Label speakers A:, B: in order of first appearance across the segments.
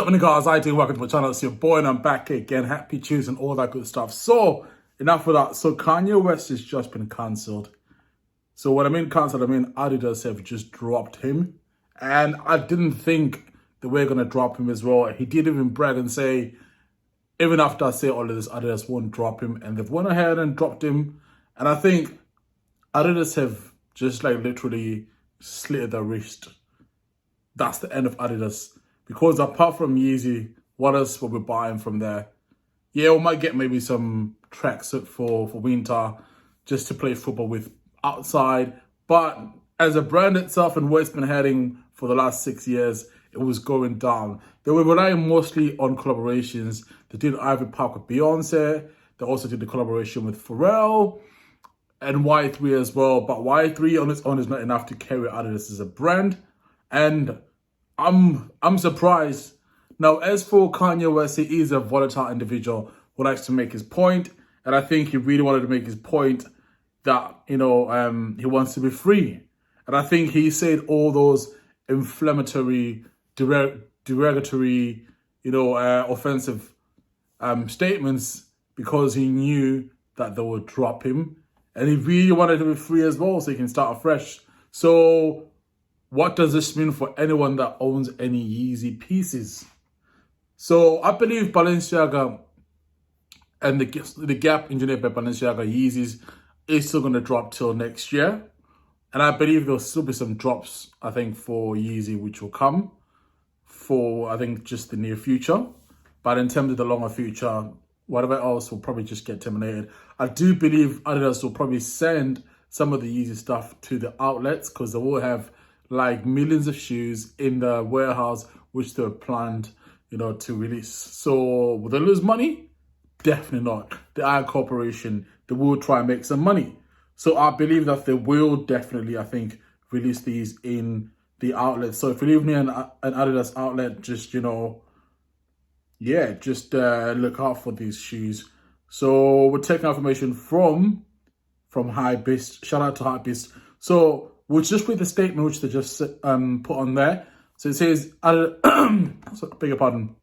A: What up, guys? How you doing? Welcome to my channel. It's your boy, and I'm back again. Happy Tuesday and all that good stuff. So, enough of that. So, Kanye West has just been cancelled. So, when I mean cancelled, I mean Adidas have just dropped him. And I didn't think they were going to drop him as well. He did even brag and say, even after I say all of this, Adidas won't drop him. And they've went ahead and dropped him. And I think Adidas have just like literally slitted their wrist. That's the end of Adidas. Because apart from Yeezy, what else will we buying from there? Yeah, we might get maybe some tracksuit for winter just to play football with outside. But as a brand itself and where it's been heading for the last 6 years, it was going down. They were relying mostly on collaborations. They did Ivy Park with Beyonce. They also did the collaboration with Pharrell and Y3 as well. But Y3 on its own is not enough to carry Adidas as a brand. And I'm surprised. Now, as for Kanye West, he is a volatile individual who likes to make his point. And I think he really wanted to make his point that, he wants to be free. And I think he said all those inflammatory, derogatory, offensive statements because he knew that they would drop him. And he really wanted to be free as well so he can start afresh. So what does this mean for anyone that owns any Yeezy pieces? So I believe Balenciaga and the Gap engineered by Balenciaga Yeezys is still going to drop till next year. And I believe there'll still be some drops, I think, for Yeezy, which will come for, I think, just the near future. But in terms of the longer future, whatever else will probably just get terminated. I do believe Adidas will probably send some of the Yeezy stuff to the outlets because they will have like millions of shoes in the warehouse, which they were planned, to release. So will they lose money? Definitely not. The Iron Corporation, they will try and make some money. So I believe that they will definitely, I think, release these in the outlets. So if you leave me an Adidas outlet, just, look out for these shoes. So we're taking information from Hypebeast. Shout out to Hypebeast. So we'll just read the statement which they just put on there. So it says, beg your pardon.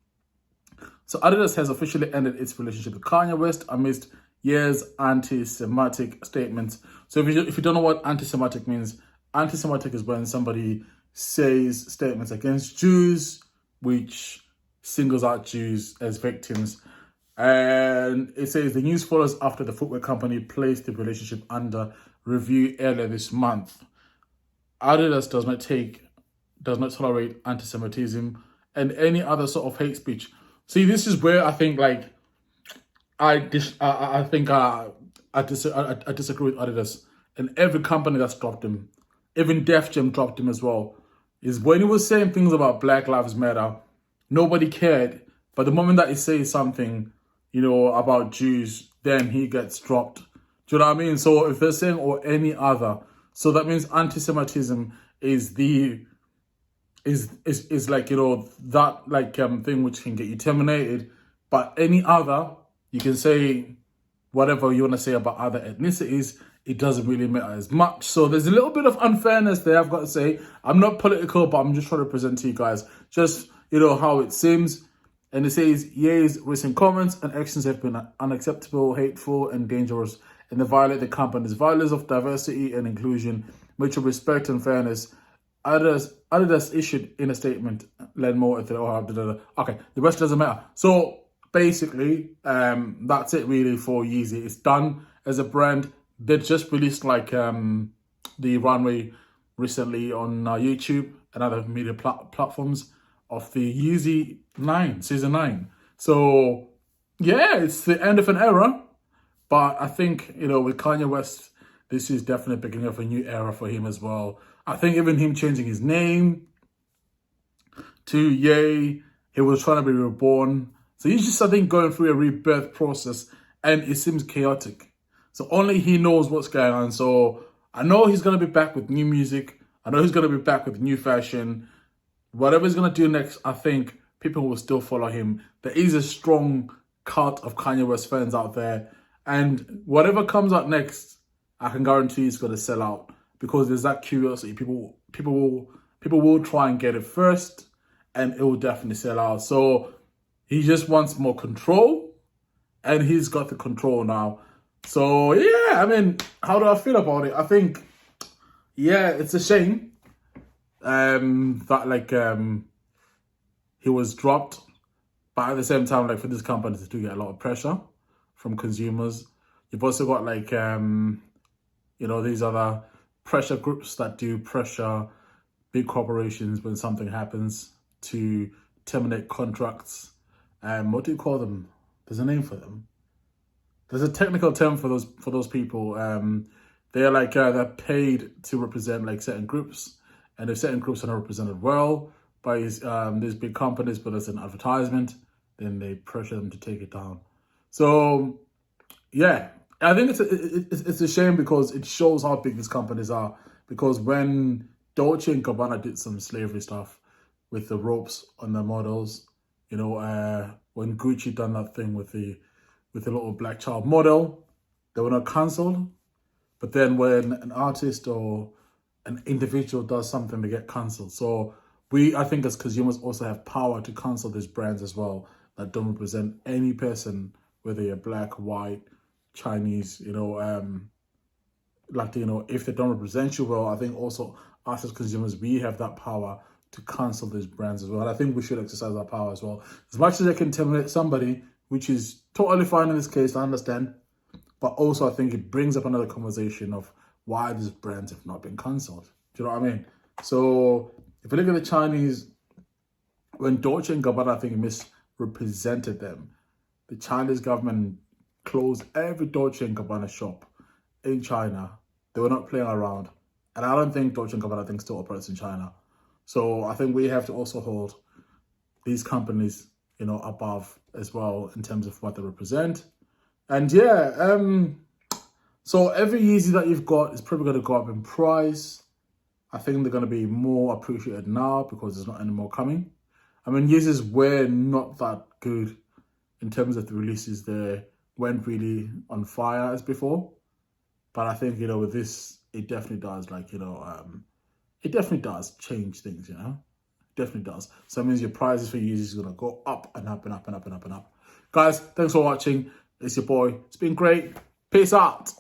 A: So Adidas has officially ended its relationship with Kanye West amidst years anti-Semitic statements. So if you don't know what anti-Semitic means, anti-Semitic is when somebody says statements against Jews, which singles out Jews as victims. And it says the news follows after the footwear company placed the relationship under review earlier this month. Adidas does not tolerate anti-Semitism and any other sort of hate speech. See, this is where I think I disagree with Adidas and every company that's dropped him. Even Def Jam dropped him as well. Is when he was saying things about Black Lives Matter, nobody cared. But the moment that he says something, about Jews, then he gets dropped. Do you know what I mean? So if they're saying or any other, so that means anti-Semitism is thing which can get you terminated. But any other, you can say whatever you want to say about other ethnicities, it doesn't really matter as much. So there's a little bit of unfairness there, I've got to say. I'm not political, but I'm just trying to present to you guys just, how it seems. And it says, Ye's recent comments and actions have been unacceptable, hateful, and dangerous, and they violate the company's values of diversity and inclusion, mutual respect and fairness. Adidas issued in a statement, learn more at the Okay, the rest doesn't matter. So basically, that's it really for Yeezy. It's done as a brand. They just released the runway recently on YouTube and other media platforms of the Yeezy 9, season 9. So yeah, it's the end of an era. But I think, with Kanye West, this is definitely beginning of a new era for him as well. I think even him changing his name to Ye, he was trying to be reborn. So he's just, I think, going through a rebirth process and it seems chaotic. So only he knows what's going on. So I know he's going to be back with new music. I know he's going to be back with new fashion. Whatever he's going to do next, I think people will still follow him. There is a strong cult of Kanye West fans out there. And whatever comes out next, I can guarantee it's going to sell out because there's that curiosity. People will try and get it first. and it will definitely sell out. So he just wants more control, and he's got the control now. So yeah, I mean, how do I feel about it? I think, yeah, it's a shame that he was dropped, but at the same time, like for these companies to get a lot of pressure from consumers. You've also got these other pressure groups that do pressure big corporations when something happens to terminate contracts. What do you call them? There's a name for them. There's a technical term for those people. They're paid to represent like certain groups, and if certain groups are not represented well by these big companies, but as an advertisement, then they pressure them to take it down. So yeah, I think it's a shame because it shows how big these companies are. Because when Dolce and Gabbana did some slavery stuff with the ropes on their models, when Gucci done that thing with the little black child model, they were not cancelled. But then when an artist or an individual does something, they get cancelled. So I think as consumers also have power to cancel these brands as well that don't represent any person, whether you're black, white, Chinese, Latino. If they don't represent you well, I think also us as consumers, we have that power to cancel these brands as well. And I think we should exercise that power as well. As much as they can terminate somebody, which is totally fine in this case, I understand. But also I think it brings up another conversation of why these brands have not been cancelled. Do you know what I mean? So if you look at the Chinese, when Dolce and Gabbana, I think, misrepresented them, the Chinese government closed every Dolce and Gabbana shop in China. They were not playing around. And I don't think Dolce & Gabbana still operates in China. So I think we have to also hold these companies, above as well in terms of what they represent. And yeah, so every Yeezy that you've got is probably going to go up in price. I think they're going to be more appreciated now because there's not any more coming. I mean, Yeezys were not that good in terms of the releases. They weren't really on fire as before. But I think, with this, it definitely does, it definitely does change things, Definitely does. So that means your prices for users is going to go up and up and up and up and up and up. Guys, thanks for watching. It's your boy. It's been great. Peace out.